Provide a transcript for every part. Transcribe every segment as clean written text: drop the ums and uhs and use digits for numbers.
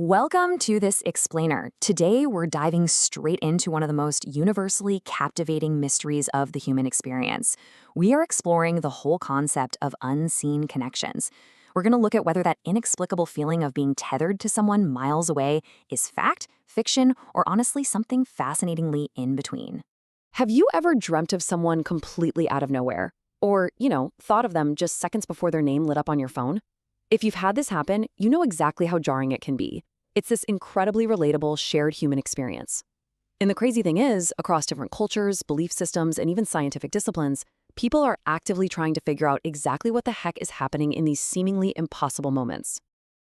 Welcome to this explainer. Today, we're diving straight into one of the most universally captivating mysteries of the human experience. We are exploring the whole concept of unseen connections. We're going to look at whether that inexplicable feeling of being tethered to someone miles away is fact, fiction, or honestly something fascinatingly in between. Have you ever dreamt of someone completely out of nowhere? Or, thought of them just seconds before their name lit up on your phone? If you've had this happen, you know exactly how jarring it can be. It's this incredibly relatable, shared human experience. And the crazy thing is, across different cultures, belief systems, and even scientific disciplines, people are actively trying to figure out exactly what the heck is happening in these seemingly impossible moments.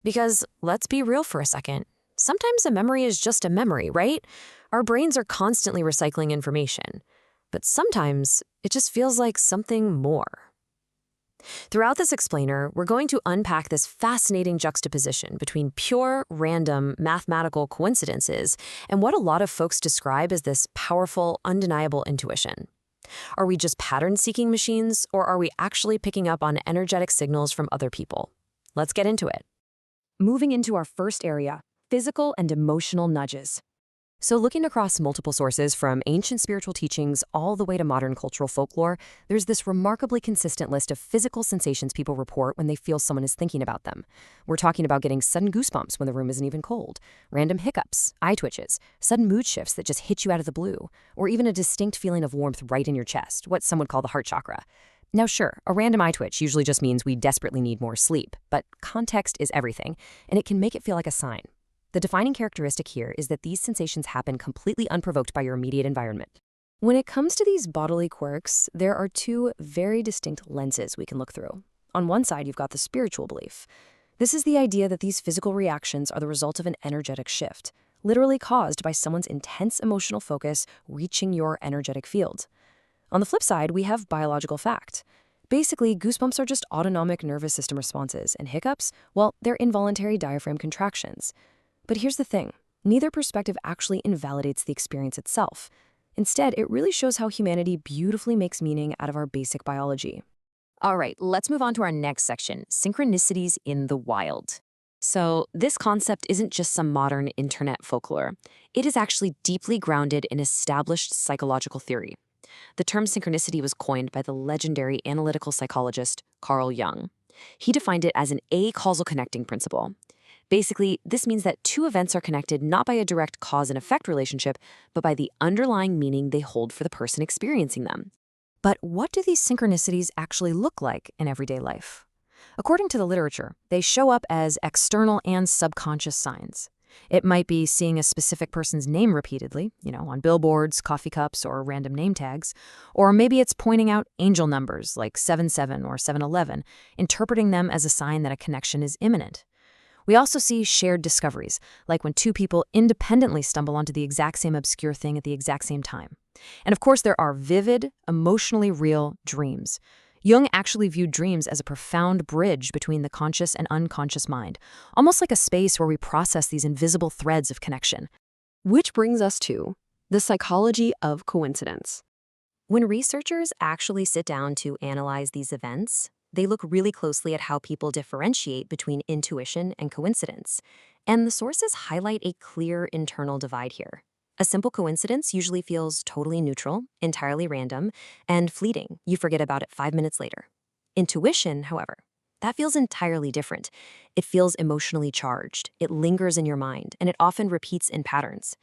Because let's be real for a second. Sometimes a memory is just a memory, right? Our brains are constantly recycling information. But sometimes it just feels like something more. Throughout this explainer, we're going to unpack this fascinating juxtaposition between pure, random, mathematical coincidences and what a lot of folks describe as this powerful, undeniable intuition. Are we just pattern-seeking machines, or are we actually picking up on energetic signals from other people? Let's get into it. Moving into our first area, physical and emotional nudges. So looking across multiple sources from ancient spiritual teachings all the way to modern cultural folklore, there's this remarkably consistent list of physical sensations people report when they feel someone is thinking about them. We're talking about getting sudden goosebumps when the room isn't even cold, random hiccups, eye twitches, sudden mood shifts that just hit you out of the blue, or even a distinct feeling of warmth right in your chest, what some would call the heart chakra. Now sure, a random eye twitch usually just means we desperately need more sleep, but context is everything, and it can make it feel like a sign. The defining characteristic here is that these sensations happen completely unprovoked by your immediate environment. When it comes to these bodily quirks, there are two very distinct lenses we can look through. On one side, you've got the spiritual belief. This is the idea that these physical reactions are the result of an energetic shift, literally caused by someone's intense emotional focus reaching your energetic field. On the flip side, we have biological fact. Basically, goosebumps are just autonomic nervous system responses, and hiccups, well, they're involuntary diaphragm contractions. But here's the thing, neither perspective actually invalidates the experience itself. Instead, it really shows how humanity beautifully makes meaning out of our basic biology. All right, let's move on to our next section, synchronicities in the wild. So this concept isn't just some modern internet folklore. It is actually deeply grounded in established psychological theory. The term synchronicity was coined by the legendary analytical psychologist Carl Jung. He defined it as an acausal connecting principle. Basically, this means that two events are connected not by a direct cause and effect relationship, but by the underlying meaning they hold for the person experiencing them. But what do these synchronicities actually look like in everyday life? According to the literature, they show up as external and subconscious signs. It might be seeing a specific person's name repeatedly, on billboards, coffee cups, or random name tags. Or maybe it's pointing out angel numbers like 77 or 711, interpreting them as a sign that a connection is imminent. We also see shared discoveries, like when two people independently stumble onto the exact same obscure thing at the exact same time. And of course, there are vivid, emotionally real dreams. Jung actually viewed dreams as a profound bridge between the conscious and unconscious mind, almost like a space where we process these invisible threads of connection. Which brings us to the psychology of coincidence. When researchers actually sit down to analyze these events, they look really closely at how people differentiate between intuition and coincidence. And the sources highlight a clear internal divide here. A simple coincidence usually feels totally neutral, entirely random, and fleeting. You forget about it 5 minutes later. Intuition, however, that feels entirely different. It feels emotionally charged, it lingers in your mind, and it often repeats in patterns.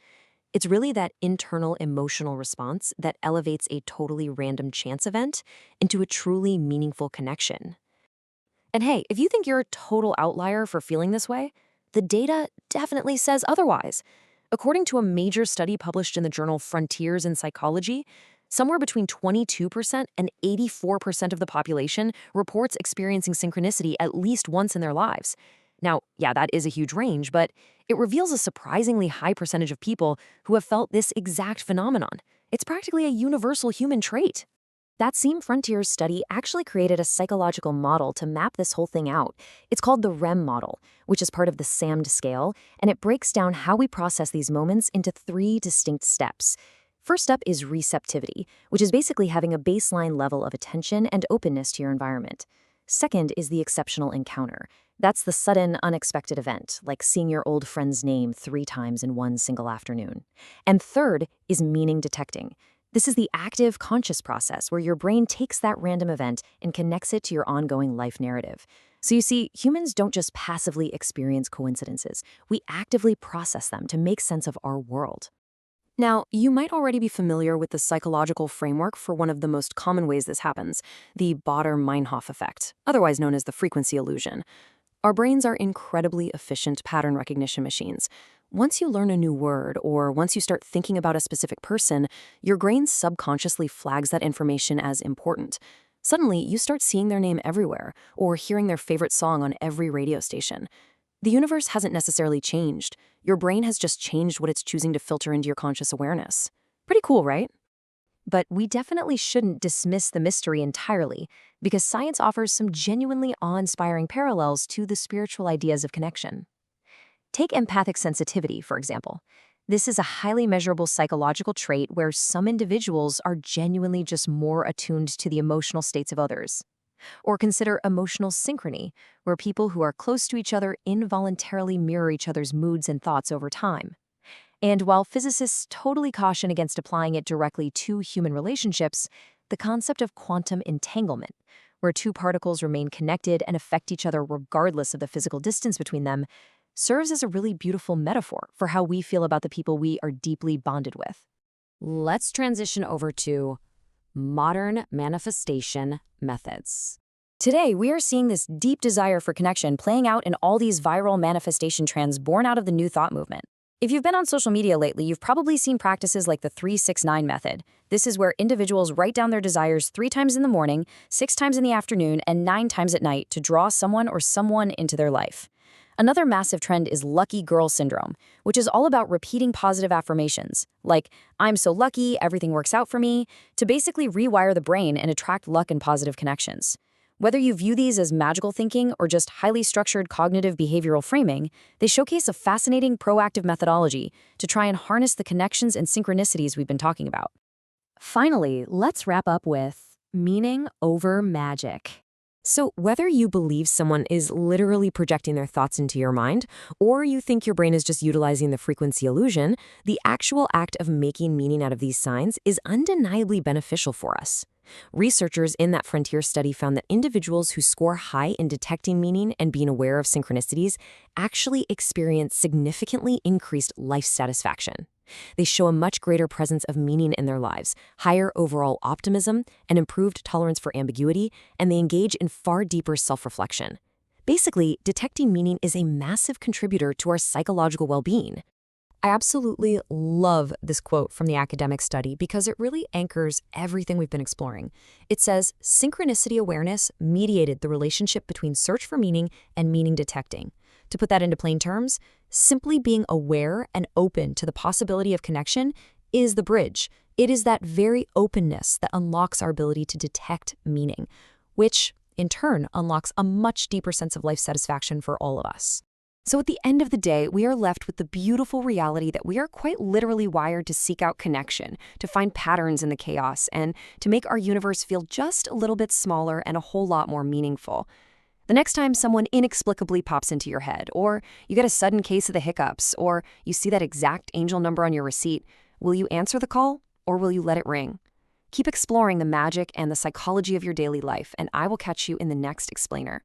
It's really that internal emotional response that elevates a totally random chance event into a truly meaningful connection. And hey, if you think you're a total outlier for feeling this way, the data definitely says otherwise. According to a major study published in the journal Frontiers in Psychology, somewhere between 22% and 84% of the population reports experiencing synchronicity at least once in their lives. Now, yeah, that is a huge range, but it reveals a surprisingly high percentage of people who have felt this exact phenomenon. It's practically a universal human trait. That same Frontiers study actually created a psychological model to map this whole thing out. It's called the REM model, which is part of the SAMD scale, and it breaks down how we process these moments into 3 distinct steps. First up is receptivity, which is basically having a baseline level of attention and openness to your environment. Second is the exceptional encounter. That's the sudden, unexpected event, like seeing your old friend's name 3 times in one single afternoon. And third is meaning detecting. This is the active, conscious process where your brain takes that random event and connects it to your ongoing life narrative. So you see, humans don't just passively experience coincidences. We actively process them to make sense of our world. Now, you might already be familiar with the psychological framework for one of the most common ways this happens, the Baader-Meinhof effect, otherwise known as the frequency illusion. Our brains are incredibly efficient pattern recognition machines. Once you learn a new word, or once you start thinking about a specific person, your brain subconsciously flags that information as important. Suddenly, you start seeing their name everywhere, or hearing their favorite song on every radio station. The universe hasn't necessarily changed. Your brain has just changed what it's choosing to filter into your conscious awareness. Pretty cool, right? But we definitely shouldn't dismiss the mystery entirely, because science offers some genuinely awe-inspiring parallels to the spiritual ideas of connection. Take empathic sensitivity, for example. This is a highly measurable psychological trait where some individuals are genuinely just more attuned to the emotional states of others. Or consider emotional synchrony, where people who are close to each other involuntarily mirror each other's moods and thoughts over time. And while physicists totally caution against applying it directly to human relationships, the concept of quantum entanglement, where two particles remain connected and affect each other regardless of the physical distance between them, serves as a really beautiful metaphor for how we feel about the people we are deeply bonded with. Let's transition over to modern manifestation methods. Today, we are seeing this deep desire for connection playing out in all these viral manifestation trends born out of the New Thought movement. If you've been on social media lately, you've probably seen practices like the 3-6-9 method. This is where individuals write down their desires 3 times in the morning, 6 times in the afternoon, and 9 times at night to draw someone or someone into their life. Another massive trend is lucky girl syndrome, which is all about repeating positive affirmations, like, "I'm so lucky, everything works out for me," to basically rewire the brain and attract luck and positive connections. Whether you view these as magical thinking or just highly structured cognitive behavioral framing, they showcase a fascinating proactive methodology to try and harness the connections and synchronicities we've been talking about. Finally, let's wrap up with meaning over magic. So whether you believe someone is literally projecting their thoughts into your mind, or you think your brain is just utilizing the frequency illusion, the actual act of making meaning out of these signs is undeniably beneficial for us. Researchers in that frontier study found that individuals who score high in detecting meaning and being aware of synchronicities actually experience significantly increased life satisfaction. They show a much greater presence of meaning in their lives, higher overall optimism, and improved tolerance for ambiguity, and they engage in far deeper self-reflection. Basically, detecting meaning is a massive contributor to our psychological well-being. I absolutely love this quote from the academic study because it really anchors everything we've been exploring. It says, synchronicity awareness mediated the relationship between search for meaning and meaning detecting. To put that into plain terms, simply being aware and open to the possibility of connection is the bridge. It is that very openness that unlocks our ability to detect meaning, which in turn unlocks a much deeper sense of life satisfaction for all of us. So at the end of the day, we are left with the beautiful reality that we are quite literally wired to seek out connection, to find patterns in the chaos, and to make our universe feel just a little bit smaller and a whole lot more meaningful. The next time someone inexplicably pops into your head, or you get a sudden case of the hiccups, or you see that exact angel number on your receipt, will you answer the call, or will you let it ring? Keep exploring the magic and the psychology of your daily life, and I will catch you in the next explainer.